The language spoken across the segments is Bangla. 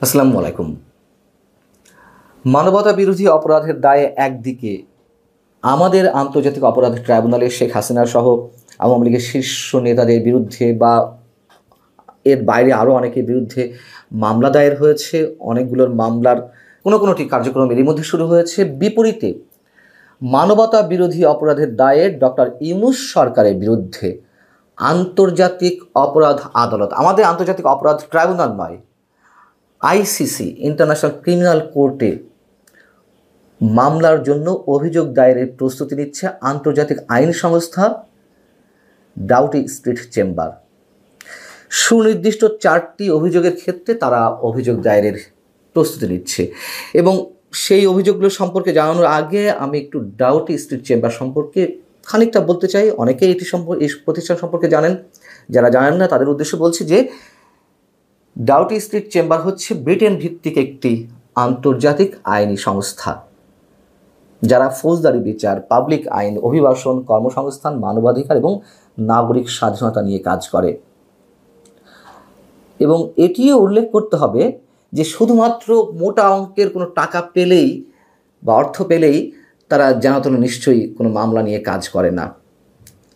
আসসালামু আলাইকুম। মানবতা বিরোধী অপরাধের দায়ে একদিকে আমাদের আন্তর্জাতিক অপরাধ ট্রাইব্যুনালে শেখ হাসিনা সহ আওয়ামী লীগের শীর্ষ নেতাদের বিরুদ্ধে বা এর বাইরে আরও অনেকের বিরুদ্ধে মামলা দায়ের হয়েছে। অনেকগুলোর মামলার কোনোটি কার্যক্রম এরই মধ্যে শুরু হয়েছে। বিপরীতে মানবতা বিরোধী অপরাধের দায়ে ডক্টর ইউনূস সরকারের বিরুদ্ধে আন্তর্জাতিক অপরাধ আদালত, আমাদের আন্তর্জাতিক অপরাধ ট্রাইব্যুনাল নয়, আইসিসি ইন্টারন্যাশনাল ক্রিমিনাল কোর্টে মামলার জন্য অভিযোগ দায়েরের প্রস্তুতি নিচ্ছে আন্তর্জাতিক আইন সংস্থা ডাউটি স্ট্রিট চেম্বার। সুনির্দিষ্ট 4টি অভিযোগের ক্ষেত্রে তারা অভিযোগ দায়েরের প্রস্তুতি নিচ্ছে এবং সেই অভিযোগগুলো সম্পর্কে জানানোর আগে আমি একটু ডাউটি স্ট্রিট চেম্বার সম্পর্কে খানিকটা বলতে চাই। অনেকেই এই প্রতিষ্ঠান সম্পর্কে জানেন, যারা জানেন না তাদের উদ্দেশ্যে বলছি যে ডাউটি স্ট্রিট চেম্বার হচ্ছে ব্রিটেন ভিত্তিক একটি আন্তর্জাতিক আইনি সংস্থা যারা ফৌজদারি বিচার, পাবলিক আইন, অভিবাসন, কর্মসংস্থান, মানবাধিকার এবং নাগরিক স্বাধীনতা নিয়ে কাজ করে। এবং এটিও উল্লেখ করতে হবে যে শুধুমাত্র মোটা অঙ্কের কোনো টাকা পেলেই বা অর্থ পেলেই তারা যেন নিশ্চয়ই কোনো মামলা নিয়ে কাজ করে না।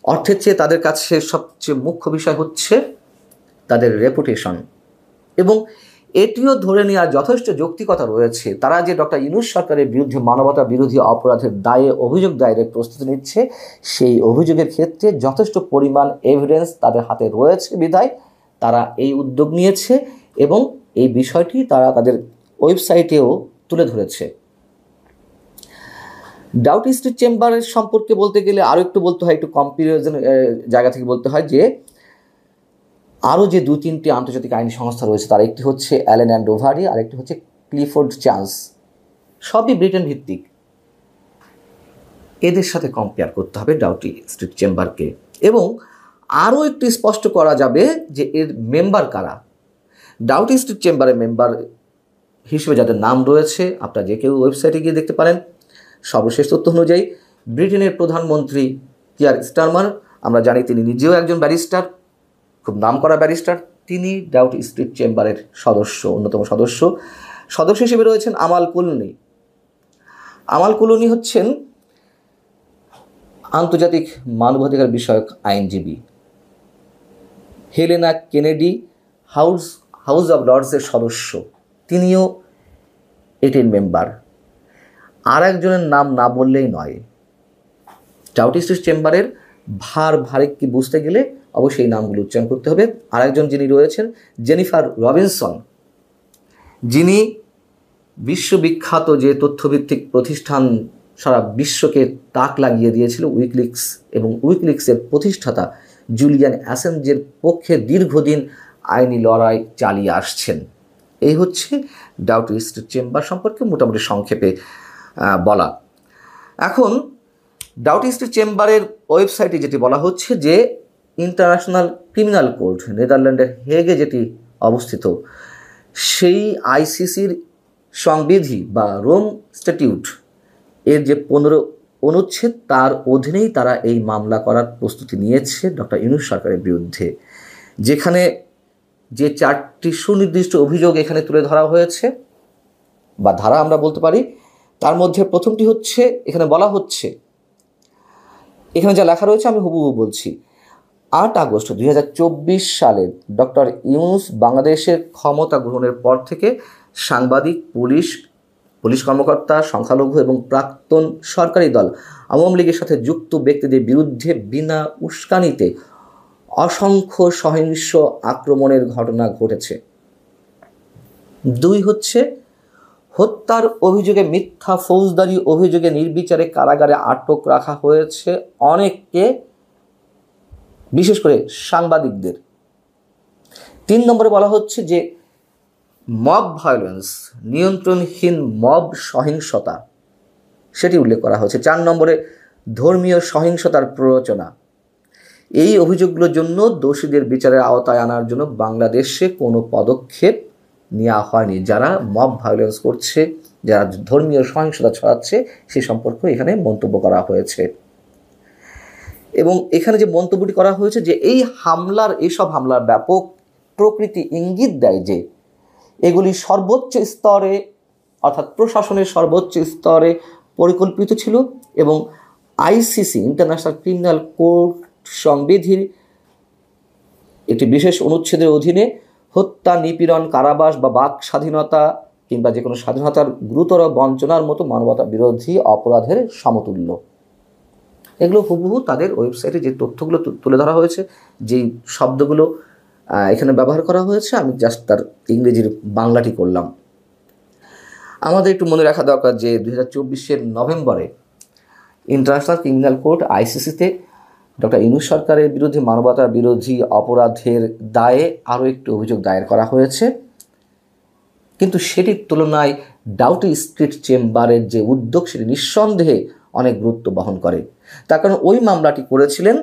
অর্থের চেয়ে তাদের কাছে সবচেয়ে মুখ্য বিষয় হচ্ছে তাদের রেপুটেশন, এবং এটিও ধরে নেওয়ার যথেষ্ট যৌক্তিকতা রয়েছে। তারা যে ডক্টর ইউনূস সরকারের বিরুদ্ধে মানবতা বিরোধী অপরাধের দায়ে অভিযোগ দায়েরের প্রস্তুতি নিচ্ছে, সেই অভিযোগের ক্ষেত্রে যথেষ্ট পরিমাণ এভিডেন্স তাদের হাতে রয়েছে বিধায় তারা এই উদ্যোগ নিয়েছে এবং এই বিষয়টি তারা তাদের ওয়েবসাইটেও তুলে ধরেছে। ডাউটি স্ট্রিট চেম্বারের সম্পর্কে বলতে গেলে আরও একটু বলতে হয়, একটু কম্পারিজন জায়গা থেকে বলতে হয় যে আরও যে 2-3টি আন্তর্জাতিক আইনি সংস্থা রয়েছে তার একটি হচ্ছে অ্যালেন অ্যান্ড ওভারি, আর একটি হচ্ছে ক্লিফোর্ড চান্স, সবই ব্রিটেন ভিত্তিক। এদের সাথে কম্পেয়ার করতে হবে ডাউটি স্ট্রিট চেম্বারকে। এবং আরও একটু স্পষ্ট করা যাবে যে এর মেম্বার কারা। ডাউটি স্ট্রিট চেম্বারের মেম্বার হিসেবে যাদের নাম রয়েছে আপনারা যে কেউ ওয়েবসাইটে গিয়ে দেখতে পারেন। সর্বশেষ তথ্য অনুযায়ী ব্রিটেনের প্রধানমন্ত্রী কিয়ার স্টারমার, আমরা জানি তিনি নিজেও একজন ব্যারিস্টার, খুব নামকরা ব্যারিস্টার। তিনি ডাউটি স্ট্রিট চেম্বারের অন্যতম সদস্য হিসেবে রয়েছেন আমাল কুলুনি। আমাল কুলুনি হচ্ছেন আন্তর্জাতিক মানবাধিকার বিষয়ক আইনজীবী। হেলেনা কেনেডি হাউস অব লর্ডসের সদস্য, তিনিও এটির মেম্বার। আর একজনের নাম না বললেই নয়। ডাউটি স্ট্রিট চেম্বারের ভার কি বুঝতে গেলে অবশ্যই নামগুলো উচ্চারণ করতে হবে। আরেকজন যিনি রয়েছেন জেনিফার রবিনসন, যিনি বিশ্ববিখ্যাত যে তথ্যভিত্তিক প্রতিষ্ঠান সারা বিশ্বকে তাক লাগিয়ে দিয়েছিল উইকিলিক্স, এবং উইকিলিক্সের প্রতিষ্ঠাতা জুলিয়ান অ্যাসাঞ্জের পক্ষে দীর্ঘদিন আইনি লড়াই চালিয়ে আসছেন। এই হচ্ছে ডাউটি স্ট্রিট চেম্বার সম্পর্কে মোটামুটি সংক্ষেপে বলা। এখন ডাউটি স্ট্রিট চেম্বারের ওয়েবসাইটে যেটি বলা হচ্ছে যে ইন্টারন্যাশনাল ক্রিমিনাল কোর্ট, নেদারল্যান্ডের হেগে যেটি অবস্থিত, সেই আইসিসির সংবিধি বা রোম স্ট্যাটিউট এর যে 15 অনুচ্ছেদ তার অধীনেই তারা এই মামলা করার প্রস্তুতি নিয়েছে ডক্টর ইউনূস সরকারের বিরুদ্ধে। যেখানে যে 4টি সুনির্দিষ্ট অভিযোগ এখানে তুলে ধরা হয়েছে বা ধারা আমরা বলতে পারি, তার মধ্যে প্রথমটি হচ্ছে, এখানে বলা হচ্ছে, এখানে যা লেখা রয়েছে আমি হুবহু বলছি। 8 আগস্ট 2024 সালে ডক্টর ইউনূস বাংলাদেশের ক্ষমতা গ্রহণের পর থেকে সাংবাদিক, পুলিশ কর্মকর্তা, সংখ্যালঘু এবং প্রাক্তন সরকারি দল আওয়ামী লীগের সাথে যুক্ত ব্যক্তিদের বিরুদ্ধে বিনা উস্কানিতে অসংখ্য সহিংস আক্রমণের ঘটনা ঘটেছে। 2 হচ্ছে হত্যার অভিযোগে, মিথ্যা ফৌজদারি অভিযোগে নির্বিচারে কারাগারে আটক রাখা হয়েছে অনেককে, বিশেষ করে সাংবাদিকদের। 3 নম্বরে বলা হচ্ছে যে মব ভায়োলেন্স, নিয়ন্ত্রণহীন মব সহিংসতা, সেটি উল্লেখ করা হয়েছে। 4 নম্বরে ধর্মীয় সহিংসতার প্ররোচনা। এই অভিযোগগুলোর জন্য দোষীদের বিচারের আওতায় আনার জন্য বাংলাদেশে কোনো পদক্ষেপ নেওয়া হয়নি। যারা মব ভায়োলেন্স করছে, যারা ধর্মীয় সহিংসতা ছড়াচ্ছে, সে সম্পর্কে এখানে মন্তব্য করা হয়েছে। এবং এখানে যে মন্তব্যটি করা হয়েছে যে এইসব হামলার ব্যাপক প্রকৃতি ইঙ্গিত দেয় যে এগুলি সর্বোচ্চ স্তরে অর্থাৎ প্রশাসনের সর্বোচ্চ স্তরে পরিকল্পিত ছিল এবং আইসিসি ইন্টারন্যাশনাল ক্রিমিনাল কোর্ট সংবিধির একটি বিশেষ অনুচ্ছেদের অধীনে হত্যা, নিপীড়ন, কারাবাস বা বাক স্বাধীনতা কিংবা যে কোনো স্বাধীনতার গুরুতর বঞ্চনার মতো মানবতা বিরোধী অপরাধের সমতুল্য। এগুলো হুবহু তাদের ওয়েবসাইটে যে তথ্যগুলো তুলে ধরা হয়েছে, যেই শব্দগুলো এখানে ব্যবহার করা হয়েছে, আমি জাস্ট তার ইংরেজির বাংলাটি করলাম। আমাদের একটু মনে রাখা দরকার যে 2024 নভেম্বরে ইন্টারন্যাশনাল ক্রিমিনাল কোর্ট আইসিসিতে ডক্টর ইউনূস সরকারের বিরুদ্ধে মানবতা বিরোধী অপরাধের দায়ে আরও একটি অভিযোগ দায়ের করা হয়েছে, কিন্তু সেটির তুলনায় ডাউটি স্ট্রিট চেম্বারের যে উদ্যোগ সেটি নিঃসন্দেহে অনেক গুরুত্ব বহন করে। তার কারণ ওই মামলাটি করেছিলেন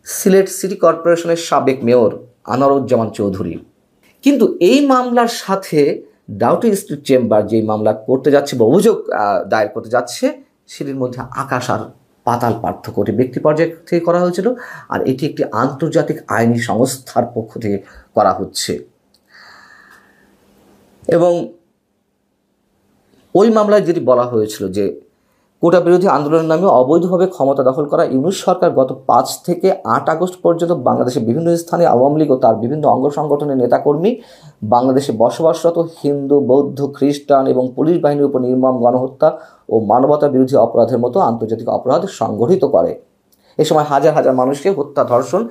সিলেট সিটি কর্পোরেশনের সাবেক মেয়র আনোয়ারুজ্জামান চৌধুরী। কিন্তু এই মামলার সাথে ডাউটি স্ট্রিট চেম্বার যেই মামলা করতে যাচ্ছে বা অভিযোগ দায়ের করতে যাচ্ছে, সেটির মধ্যে আকাশ আর পাতাল পার্থক্য। এটি ব্যক্তি পর্যায় থেকে করা হয়েছিল, আর এটি একটি আন্তর্জাতিক আইনি সংস্থার পক্ষ থেকে করা হচ্ছে। এবং ওই মামলায় যেটি বলা হয়েছিল যে কোটা বিরোধী আন্দোলনের নামে অবৈধভাবে ক্ষমতা দখল করা ইউনূস সরকার গত 5 থেকে 8 আগস্ট পর্যন্ত বাংলাদেশের বিভিন্ন স্থানে আওয়ামী লীগ ও তার বিভিন্ন অঙ্গ সংগঠনের নেতাকর্মী, বাংলাদেশে বসবাসরত হিন্দু, বৌদ্ধ, খ্রিস্টান এবং পুলিশ বাহিনীর উপর নির্মম গণহত্যা ও মানবতা বিরোধী অপরাধের মতো আন্তর্জাতিক অপরাধ সংগঠিত করে। এ সময় হাজার হাজার মানুষকে হত্যা, ধর্ষণ,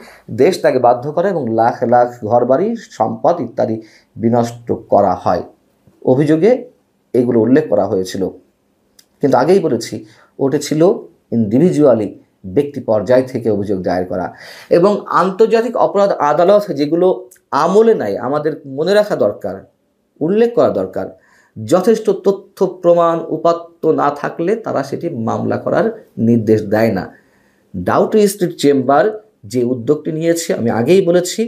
দেশ ত্যাগে বাধ্য করে এবং লাখ লাখ ঘরবাড়ি, সম্পদ ইত্যাদি বিনষ্ট করা হয়। অভিযোগে এগুলো উল্লেখ করা হয়েছিল, কিন্তু আগেই বলেছি ওটা ছিল ইন্ডিভিজুয়ালি ব্যক্তি পর্যায় থেকে অভিযোগ দায়ের করা। এবং আন্তর্জাতিক অপরাধ আদালত যেগুলো আমলে নাই, আমাদের মনে রাখা দরকার, উল্লেখ করা দরকার, যথেষ্ট তথ্য প্রমাণ উপাত্ত না থাকলে তারা সেটি মামলা করার নির্দেশ দেয় না। ডাউটি স্ট্রিট চেম্বার যে উদ্যোগটি নিয়েছে, আমি আগেই বলেছি,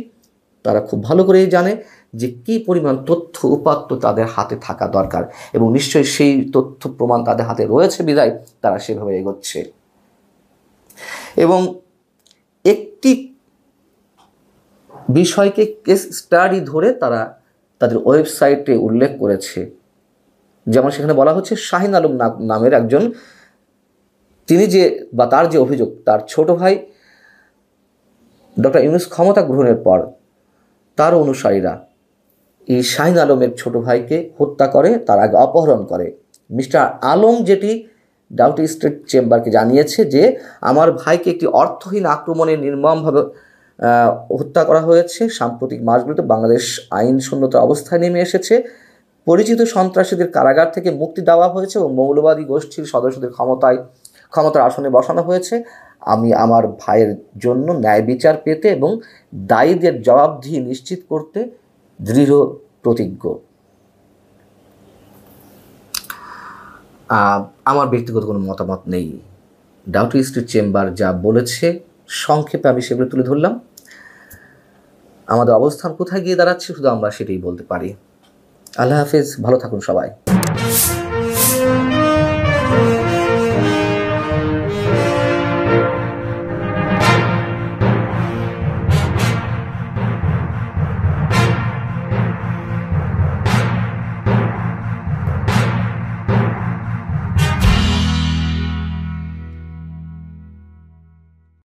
তারা খুব ভালো করেই জানে যে কী পরিমাণ তথ্য উপাত্ত তাদের হাতে থাকা দরকার, এবং নিশ্চয়ই সেই তথ্য প্রমাণ তাদের হাতে রয়েছে বিধায় তারা সেভাবে এগোচ্ছে। এবং একটি বিষয়কে কেস স্টাডি ধরে তারা তাদের ওয়েবসাইটে উল্লেখ করেছে। যেমন সেখানে বলা হচ্ছে শাহিন আলম নামের একজন, তিনি যে বা তার যে অভিযোগ, তার ছোট ভাই ডক্টর ইউনূস ক্ষমতা গ্রহণের পর তার অনুসারীরা এই শাহিন আলমের ছোট ভাইকে হত্যা করে, তার আগে অপহরণ করে। মিস্টার আলম যেটি ডাউটি স্ট্রিট চেম্বারকে জানিয়েছে যে আমার ভাইকে একটি অর্থহীন আক্রমণে নির্মমভাবে হত্যা করা হয়েছে। সাম্প্রতিক মাসগুলোতে বাংলাদেশ আইন শূন্যতার অবস্থায় নেমে এসেছে, পরিচিত সন্ত্রাসীদের কারাগার থেকে মুক্তি দেওয়া হয়েছে এবং মৌলবাদী গোষ্ঠীর সদস্যদের ক্ষমতার আসনে বসানো হয়েছে। আমি আমার ভাইয়ের জন্য ন্যায় বিচার পেতে এবং দায়ীদের জবাবদিহি নিশ্চিত করতে দৃঢ় প্রতিজ্ঞ। আমার ব্যক্তিগত কোনো মতামত নেই। ডাউটি স্ট্রিট চেম্বার যা বলেছে সংক্ষেপে আমি সেগুলো তুলে ধরলাম। আমাদের অবস্থান কোথায় গিয়ে দাঁড়াচ্ছে শুধু আমরা সেটাই বলতে পারি। আল্লাহ হাফেজ, ভালো থাকুন সবাই।